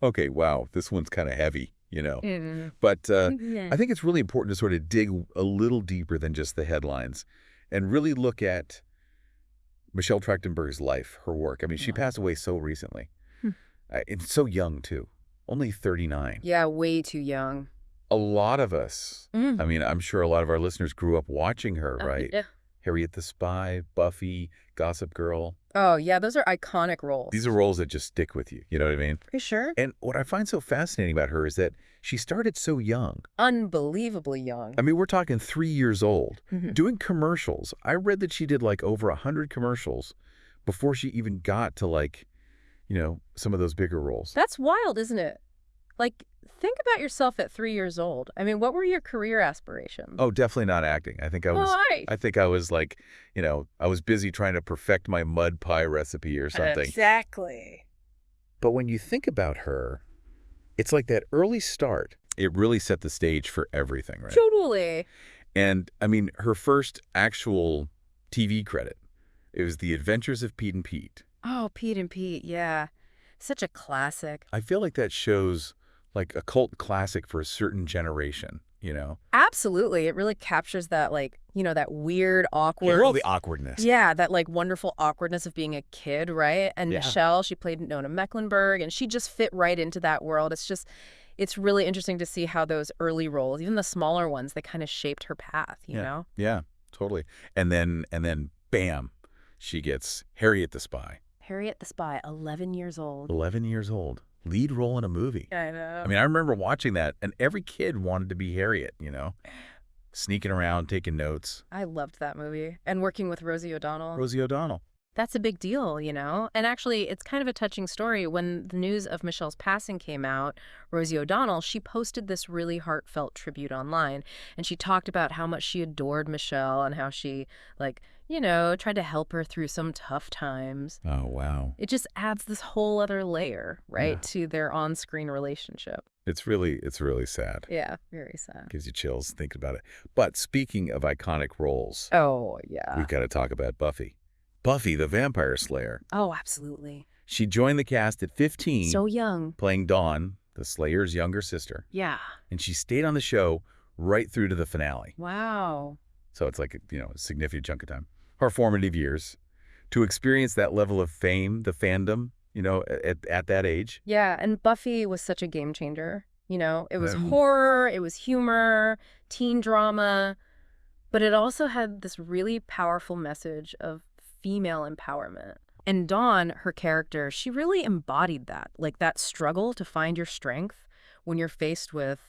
Okay, wow, this one's kind of heavy, you know. Mm. But Yeah. I think it's really important to sort of dig a little deeper than just the headlines and really look at Michelle Trachtenberg's life, her work. I mean, she Wow. passed away so recently. Hmm. And so young, too. Only 39. Yeah, way too young. A lot of us, Mm. I mean, I'm sure a lot of our listeners grew up watching her, Oh, right? yeah. Harriet the Spy, Buffy, Gossip Girl. Oh, yeah, those are iconic These are roles. roles that just stick with you. You know what I mean? Pretty sure. And what I find so fascinating about her is that she started so young. Unbelievably young. I mean, we're talking 3 years old, Mhm. doing commercials. I read that she did like over 100 commercials before she even got to like, some of those bigger roles. That's wild, isn't it? Like, think about yourself at 3 years old. I mean, what were your career aspirations? Oh, definitely not acting. Why? I think I was like, I was busy trying to perfect my mud pie recipe or something. Exactly. But when you think about her, it's like that early start. It really set the stage for everything, right? Totally. And I mean, her first actual TV credit, it was The Adventures of Pete and Pete. Oh, Pete and Pete, yeah. Such a classic. I feel like that shows like a cult classic for a certain generation, you know? Absolutely. It really captures that, like, that weird, awkward. All the awkwardness. Yeah, that, like, wonderful awkwardness of being a kid, right? And Yeah. Michelle, she played Nona Mecklenburg, and she just fit right into that world. It's really interesting to see how those early roles, even the smaller ones, they kind of shaped her path, you know? Yeah, totally. And then bam, she gets Harriet the Spy. Harriet the Spy, 11 years old. 11 years old. Lead role in a movie. I know. I mean, I remember watching that, and every kid wanted to be Harriet, sneaking around, taking notes. I loved that movie. And working with Rosie O'Donnell. Rosie O'Donnell. That's a big deal, And actually, it's kind of a touching story. When the news of Michelle's passing came out, Rosie O'Donnell, she posted this really heartfelt tribute online. And she talked about how much she adored Michelle and how she, tried to help her through some tough times. Oh, wow. It just adds this whole other layer, right, Yeah. to their on-screen relationship. It's really sad. Yeah, very sad. Gives you chills thinking about it. But speaking of iconic roles, Oh, yeah. we've got to talk about Buffy. Buffy, the Vampire Slayer. Oh, absolutely. She joined the cast at 15, So young. playing Dawn, the Slayer's younger sister. Yeah. And she stayed on the show right through to the finale. Wow. So it's like, a significant chunk of time. Her formative years. To experience that level of fame, the fandom, at that age. Yeah, and Buffy was such a game changer. It was Um, horror, it was humor, teen drama, but it also had this really powerful message of female empowerment. And Dawn, her character, she really embodied that, like that struggle to find your strength when you're faced with,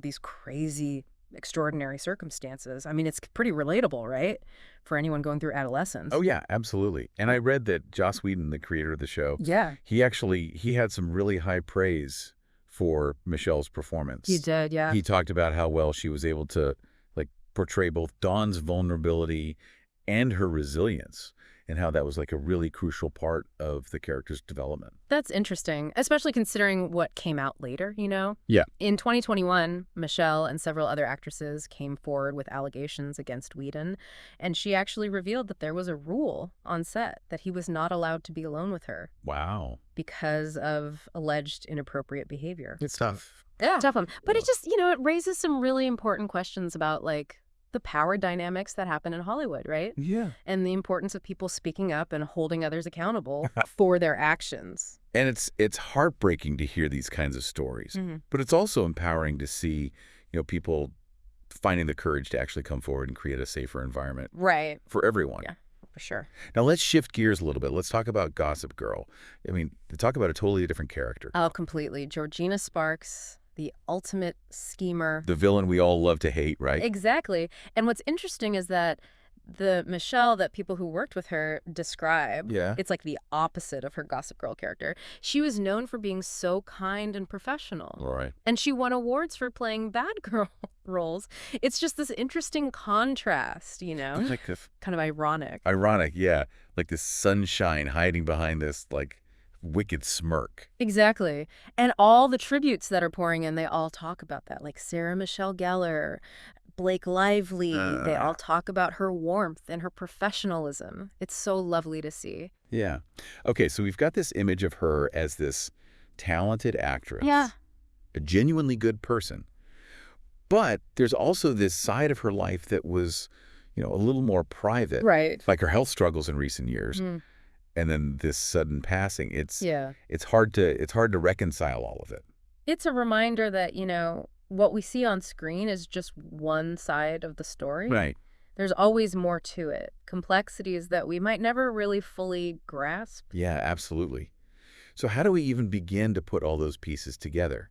these crazy, extraordinary circumstances. I mean, it's pretty relatable, right? For anyone going through adolescence. Oh, yeah, absolutely. And I read that Joss Whedon, the creator of the show, Yeah, he had some really high praise for Michelle's performance. he did, yeah. He talked about how well she was able to like portray both Dawn's vulnerability and her resilience, and how that was like a really crucial part of the character's development. That's interesting, especially considering what came out later, Yeah. In 2021, Michelle and several other actresses came forward with allegations against Whedon, and she actually revealed that there was a rule on set that he was not allowed to be alone with her Wow. because of alleged inappropriate behavior. It's tough. Yeah. Tough one. But it just, it raises some really important questions about, like, the power dynamics that happen in Hollywood, right? Yeah. And the importance of people speaking up and holding others accountable for their actions. And it's heartbreaking to hear these kinds of stories, Mhm. but it's also empowering to see, people finding the courage to actually come forward and create a safer environment Right. for everyone. Yeah, for sure. Now let's shift gears a little bit. Let's talk about Gossip Girl. I mean, to talk about a totally different character. Oh, completely. Georgina Sparks, the ultimate schemer. The villain we all love to hate, right? Exactly. And what's interesting is that the Michelle that people who worked with her describe, Yeah. it's like the opposite of her Gossip Girl character. She was known for being so kind and professional. All right. And she won awards for playing bad girl roles. It's just this interesting contrast, Like kind of ironic. ironic, yeah. Like this sunshine hiding behind this like wicked smirk. Exactly. And all the tributes that are pouring in, they all talk about that. Like Sarah Michelle Gellar, Blake Lively, they all talk about her warmth and her professionalism. It's so lovely to see. Yeah. Okay, so we've got this image of her as this talented actress. Yeah. A genuinely good person. But there's also this side of her life that was, a little more private. Right. Like her health struggles in recent years. Mm. And then this sudden passing. Yeah. It's hard to reconcile all of it. It's a reminder that, what we see on screen is just one side of the story. Right. There's always more to it. Complexities that we might never really fully grasp. Yeah, absolutely. So how do we even begin to put all those pieces together?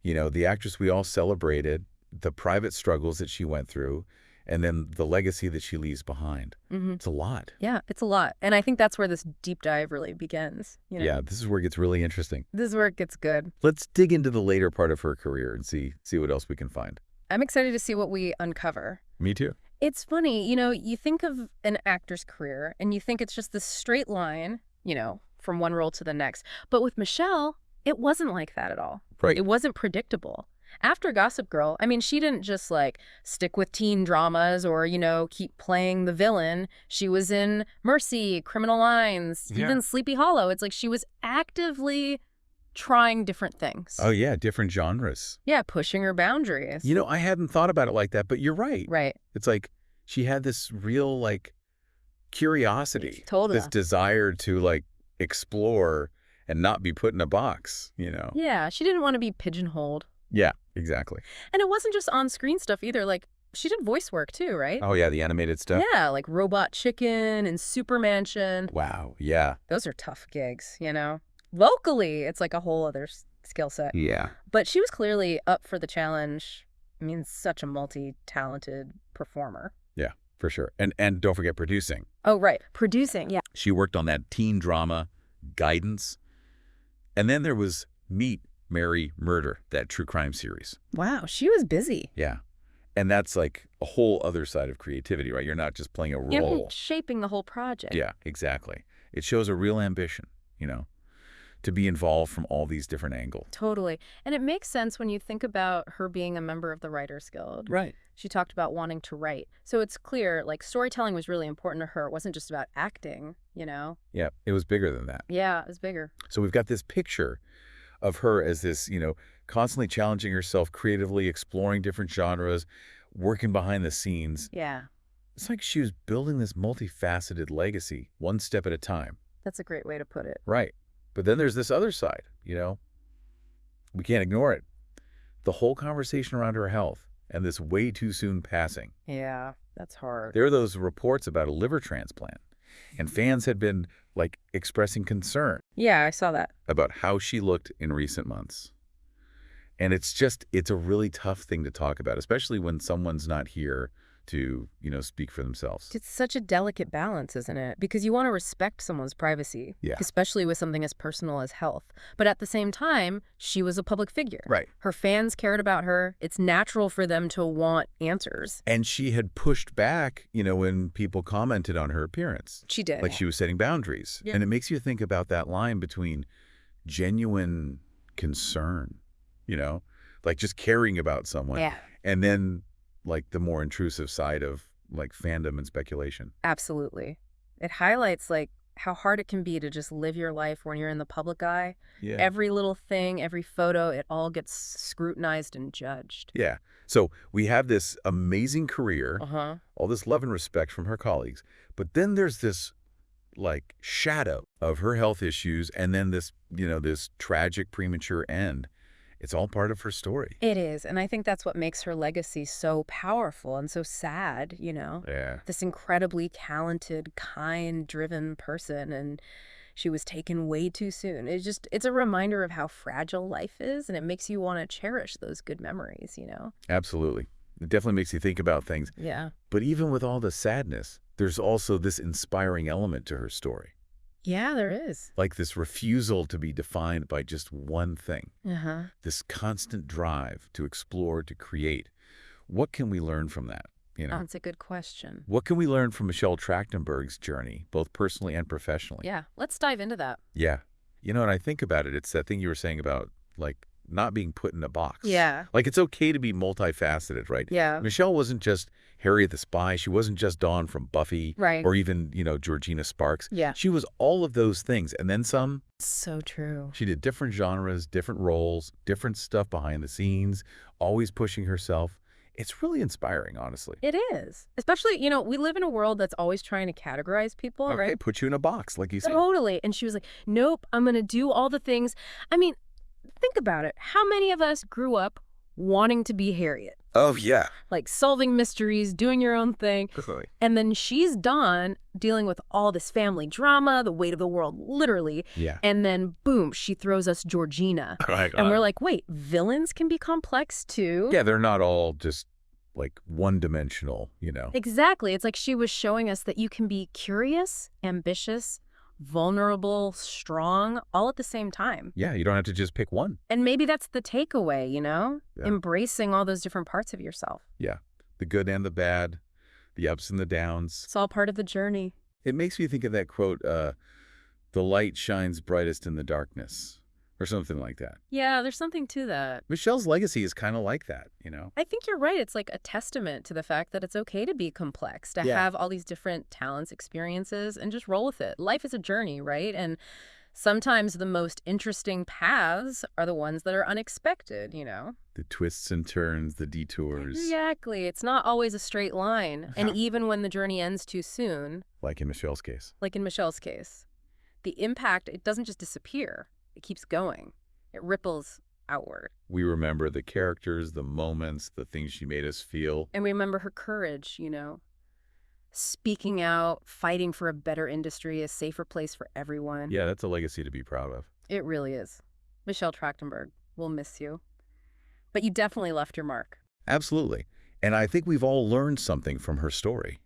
The actress we all celebrated, the private struggles that she went through, and then the legacy that she leaves behind. Mm-hmm. It's a lot. Yeah, it's a lot. And I think that's where this deep dive really begins. Yeah, this is where it gets really interesting. This is where it gets good. Let's dig into the later part of her career and see what else we can find. I'm excited to see what we uncover. Me too. It's funny, you think of an actor's career and you think it's just this straight line, from one role to the next. But with Michelle, it wasn't like that at all. Right. It wasn't predictable. After Gossip Girl, she didn't just stick with teen dramas or, keep playing the villain. She was in Mercy, Criminal Minds, even Sleepy Hollow. It's like she was actively trying different things. Oh, yeah, different genres. Yeah, pushing her boundaries. I hadn't thought about it like that, but you're right. Right. It's like she had this real, curiosity. Totally. This desire to, explore and not be put in a box, Yeah, she didn't want to be pigeonholed. Yeah, exactly. And it wasn't just on-screen stuff either. She did voice work too, right? Oh, yeah, the animated stuff? Yeah, like Robot Chicken and Supermansion. Wow, yeah. Those are tough gigs, Vocally, it's like a whole other skill set. Yeah. But she was clearly up for the challenge. Such a multi-talented performer. Yeah, for sure. And don't forget producing. Oh, right. Producing, yeah. She worked on that teen drama, Guidance. And then there was Meet, Marry, Murder, that true crime series. Wow, she was busy. Yeah. And that's like a whole other side of creativity, right? You're not just playing a role. You're shaping the whole project. Yeah, exactly. It shows a real ambition, to be involved from all these different angles. Totally. And it makes sense when you think about her being a member of the Writers Guild. Right. She talked about wanting to write. So it's clear, storytelling was really important to her. It wasn't just about acting, Yeah, it was bigger than that. Yeah, it was bigger. So we've got this picture of her as this, constantly challenging herself, creatively exploring different genres, working behind the scenes. Yeah. It's like she was building this multifaceted legacy, one step at a time. That's a great way to put it. Right. But then there's this other side, We can't ignore it. The whole conversation around her health and this way too soon passing. Yeah, that's hard. There are those reports about a liver transplant, and fans had been, expressing concern. Yeah, I saw that. About how she looked in recent months. And it's a really tough thing to talk about, especially when someone's not here to, speak for themselves. It's such a delicate balance, isn't it? Because you want to respect someone's privacy, especially with something as personal as health. But at the same time, she was a public figure. Right. Her fans cared about her. It's natural for them to want answers. And she had pushed back, when people commented on her appearance. She did. Like she was setting boundaries. Yeah. And it makes you think about that line between genuine concern, just caring about someone. Yeah. And then the more intrusive side of fandom and speculation. Absolutely. It highlights how hard it can be to just live your life when you're in the public eye. Yeah. Every little thing, every photo, it all gets scrutinized and judged. Yeah. So we have this amazing career, Uh-huh. all this love and respect from her colleagues, but then there's this shadow of her health issues and then this, this tragic premature end. It's all part of her story. It is. And I think that's what makes her legacy so powerful and so sad, Yeah. This incredibly talented, kind, driven person. And she was taken way too soon. It's a reminder of how fragile life is. And it makes you want to cherish those good memories, Absolutely. It definitely makes you think about things. Yeah. But even with all the sadness, there's also this inspiring element to her story. Yeah, there is. This refusal to be defined by just one thing. Uh-huh. This constant drive to explore, to create. What can we learn from that? Oh, that's a good question. What can we learn from Michelle Trachtenberg's journey, both personally and professionally? Yeah, let's dive into that. Yeah. And I think about it, it's that thing you were saying about, not being put in a box. Yeah. It's okay to be multifaceted, right? Yeah. Michelle wasn't just Harriet the Spy. She wasn't just Dawn from Buffy. Right. Or even, Georgina Sparks. Yeah. She was all of those things and then some So true. She did different genres, different roles, different stuff behind the scenes, always pushing herself. It's really inspiring, honestly. It is. Especially, we live in a world that's always trying to categorize people, Okay, right? put you in a box, like you said. Totally. And she was like, nope, I'm going to do all the things. I mean, think about it. How many of us grew up wanting to be Harriet? Oh, yeah. Like solving mysteries, doing your own thing. Definitely. And then she's done dealing with all this family drama, the weight of the world, literally. Yeah. And then, boom, she throws us Georgina. Right. And we're like, wait, villains can be complex too? Yeah, they're not all just like one-dimensional, Exactly. It's like she was showing us that you can be curious, ambitious, vulnerable, strong, all at the same time. Yeah, you don't have to just pick one. And maybe that's the takeaway, Yeah. Embracing all those different parts of yourself. Yeah, the good and the bad, the ups and the downs. It's all part of the journey. It makes me think of that quote, the light shines brightest in the darkness, or something like that. Yeah, there's something to that. Michelle's legacy is kind of like that, I think you're right. It's like a testament to the fact that it's okay to be complex, to Yeah. have all these different talents, experiences, and just roll with it. Life is a journey, right? And sometimes the most interesting paths are the ones that are unexpected, The twists and turns, the detours, Exactly. It's not always a straight line. And Yeah. even when the journey ends too soon, like in Michelle's case. like in Michelle's case, the impact, it doesn't just disappear. It keeps going. It ripples outward. We remember the characters, the moments, the things she made us feel. And we remember her courage, speaking out, fighting for a better industry, a safer place for everyone. Yeah, that's a legacy to be proud of. It really is. Michelle Trachtenberg, we'll miss you. But you definitely left your mark. Absolutely. And I think we've all learned something from her story.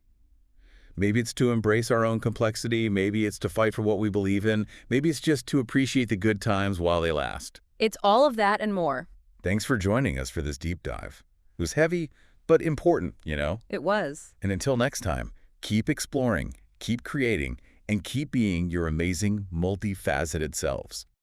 Maybe it's to embrace our own complexity. Maybe it's to fight for what we believe in. Maybe it's just to appreciate the good times while they last. It's all of that and more. Thanks for joining us for this deep dive. It was heavy, but important, It was. And until next time, keep exploring, keep creating, and keep being your amazing, multifaceted selves.